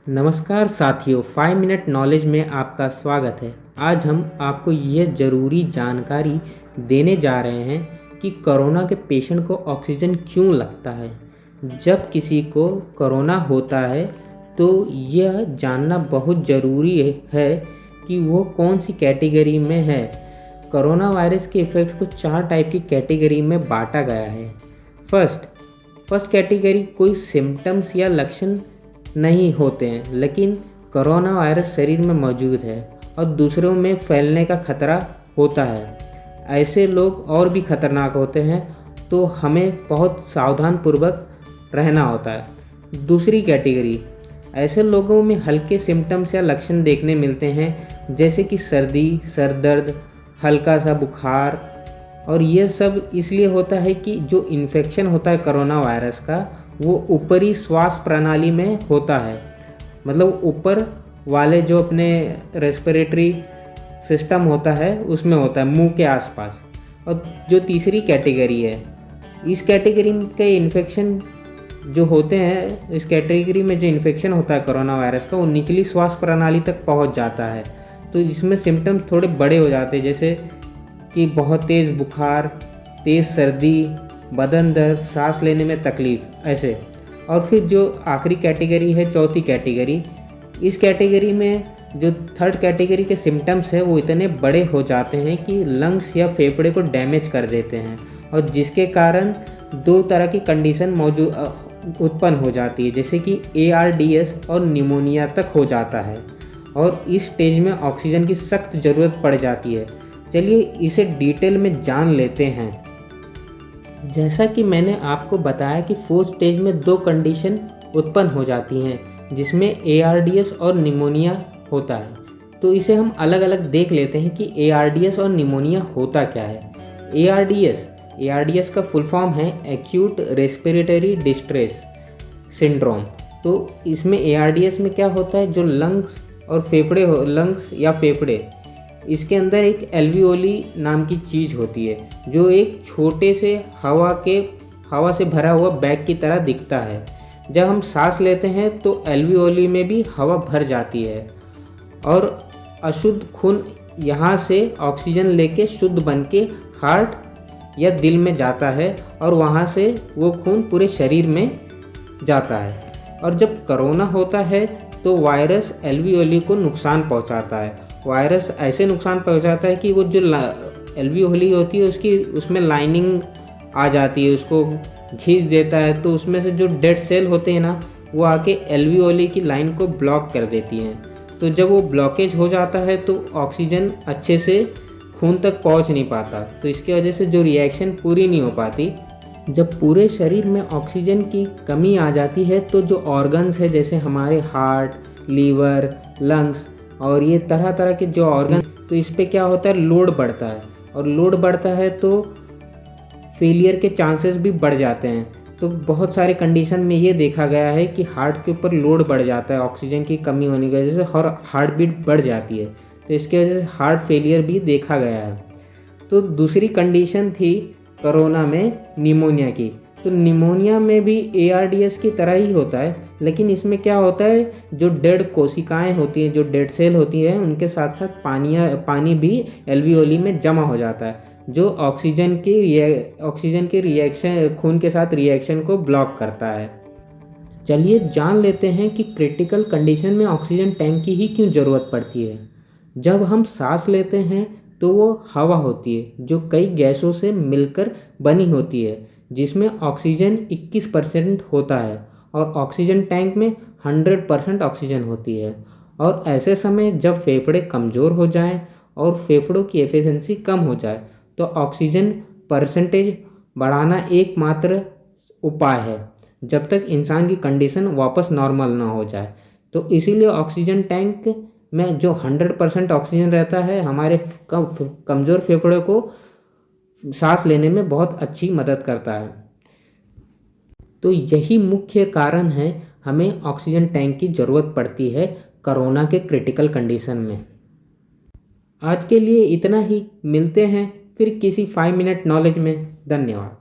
नमस्कार साथियों, 5 minute knowledge में आपका स्वागत है। आज हम आपको यह ज़रूरी जानकारी देने जा रहे हैं कि कोरोना के पेशेंट को ऑक्सीजन क्यों लगता है। जब किसी को कोरोना होता है तो यह जानना बहुत ज़रूरी है कि वो कौन सी कैटेगरी में है। कोरोना वायरस के इफ़ेक्ट्स को 4 टाइप की कैटेगरी में बांटा गया है। फर्स्ट कैटेगरी कोई सिम्टम्स या लक्षण नहीं होते हैं, लेकिन कोरोना वायरस शरीर में मौजूद है और दूसरों में फैलने का खतरा होता है। ऐसे लोग और भी खतरनाक होते हैं, तो हमें बहुत सावधानपूर्वक रहना होता है। दूसरी कैटेगरी, ऐसे लोगों में हल्के सिम्टम्स या लक्षण देखने मिलते हैं, जैसे कि सर्दी, सर दर्द, हल्का सा बुखार। और ये सब इसलिए होता है कि जो इन्फेक्शन होता है कोरोना वायरस का, वो ऊपरी श्वास प्रणाली में होता है। मतलब ऊपर वाले जो अपने रेस्पिरेटरी सिस्टम होता है उसमें होता है, मुंह के आसपास। और जो तीसरी कैटेगरी है, इस कैटेगरी के इन्फेक्शन जो होते हैं, इस कैटेगरी में जो इन्फेक्शन होता है कोरोना वायरस का, वो निचली श्वास प्रणाली तक पहुंच जाता है। तो इसमें सिम्टम्स थोड़े बड़े हो जाते हैं, जैसे कि बहुत तेज़ बुखार, तेज़ सर्दी, बदन दर्द, सांस लेने में तकलीफ़, ऐसे। और फिर जो आखिरी कैटेगरी है, चौथी कैटेगरी, इस कैटेगरी में जो थर्ड कैटेगरी के सिम्टम्स है वो इतने बड़े हो जाते हैं कि लंग्स या फेफड़े को डैमेज कर देते हैं, और जिसके कारण 2 तरह की कंडीशन उत्पन्न हो जाती है, जैसे कि ARDS और निमोनिया तक हो जाता है। और इस स्टेज में ऑक्सीजन की सख्त ज़रूरत पड़ जाती है। चलिए इसे डिटेल में जान लेते हैं। जैसा कि मैंने आपको बताया कि 4th स्टेज में 2 कंडीशन उत्पन्न हो जाती हैं, जिसमें ARDS और निमोनिया होता है। तो इसे हम अलग अलग देख लेते हैं कि ARDS और निमोनिया होता क्या है। ARDS का फुल फॉर्म है एक्यूट रेस्पिरेटरी डिस्ट्रेस सिंड्रोम। तो इसमें ARDS में क्या होता है, जो लंग्स और लंग्स या फेफड़े, इसके अंदर एक एल्वियोली नाम की चीज़ होती है, जो एक छोटे से हवा से भरा हुआ बैग की तरह दिखता है। जब हम सांस लेते हैं तो एल्वियोली में भी हवा भर जाती है, और अशुद्ध खून यहाँ से ऑक्सीजन लेके शुद्ध बन के हार्ट या दिल में जाता है, और वहाँ से वो खून पूरे शरीर में जाता है। और जब कोरोना होता है तो वायरस एल्वियोली को नुकसान पहुँचाता है। वायरस ऐसे नुकसान पहुंचाता है कि वो जो एल्वियोली होती है उसमें लाइनिंग आ जाती है, उसको खींच देता है। तो उसमें से जो डेड सेल होते हैं ना, वो आके एल्वियोली की लाइन को ब्लॉक कर देती हैं। तो जब वो ब्लॉकेज हो जाता है तो ऑक्सीजन अच्छे से खून तक पहुंच नहीं पाता, तो इसकी वजह से जो रिएक्शन पूरी नहीं हो पाती। जब पूरे शरीर में ऑक्सीजन की कमी आ जाती है तो जो ऑर्गन्स है, जैसे हमारे हार्ट, लीवर, लंग्स और ये तरह तरह के जो ऑर्गन, तो इस पे क्या होता है, लोड बढ़ता है। और लोड बढ़ता है तो फेलियर के चांसेस भी बढ़ जाते हैं। तो बहुत सारे कंडीशन में ये देखा गया है कि हार्ट के ऊपर लोड बढ़ जाता है ऑक्सीजन की कमी होने की वजह से, और हार्ट बीट बढ़ जाती है। तो इसकी वजह से हार्ट फेलियर भी देखा गया है। तो दूसरी कंडीशन थी कोरोना में निमोनिया की। तो निमोनिया में भी ARDS की तरह ही होता है, लेकिन इसमें क्या होता है, जो डेड कोशिकाएं होती हैं, जो डेड सेल होती हैं, उनके साथ साथ पानी भी एल्वियोली में जमा हो जाता है, जो ऑक्सीजन के रिएक्शन, खून के साथ रिएक्शन को ब्लॉक करता है। चलिए जान लेते हैं कि क्रिटिकल कंडीशन में ऑक्सीजन टैंक की ही क्यों ज़रूरत पड़ती है। जब हम सांस लेते हैं तो वो हवा होती है जो कई गैसों से मिलकर बनी होती है, जिसमें ऑक्सीजन 21% होता है, और ऑक्सीजन टैंक में 100% ऑक्सीजन होती है। और ऐसे समय जब फेफड़े कमज़ोर हो जाएं और फेफड़ों की एफिशिएंसी कम हो जाए, तो ऑक्सीजन परसेंटेज बढ़ाना एकमात्र उपाय है, जब तक इंसान की कंडीशन वापस नॉर्मल ना हो जाए। तो इसीलिए ऑक्सीजन टैंक में जो 100% ऑक्सीजन रहता है, हमारे कमज़ोर फेफड़ों को सांस लेने में बहुत अच्छी मदद करता है। तो यही मुख्य कारण है हमें ऑक्सीजन टैंक की ज़रूरत पड़ती है कोरोना के क्रिटिकल कंडीशन में। आज के लिए इतना ही, मिलते हैं फिर किसी 5 मिनट नॉलेज में। धन्यवाद।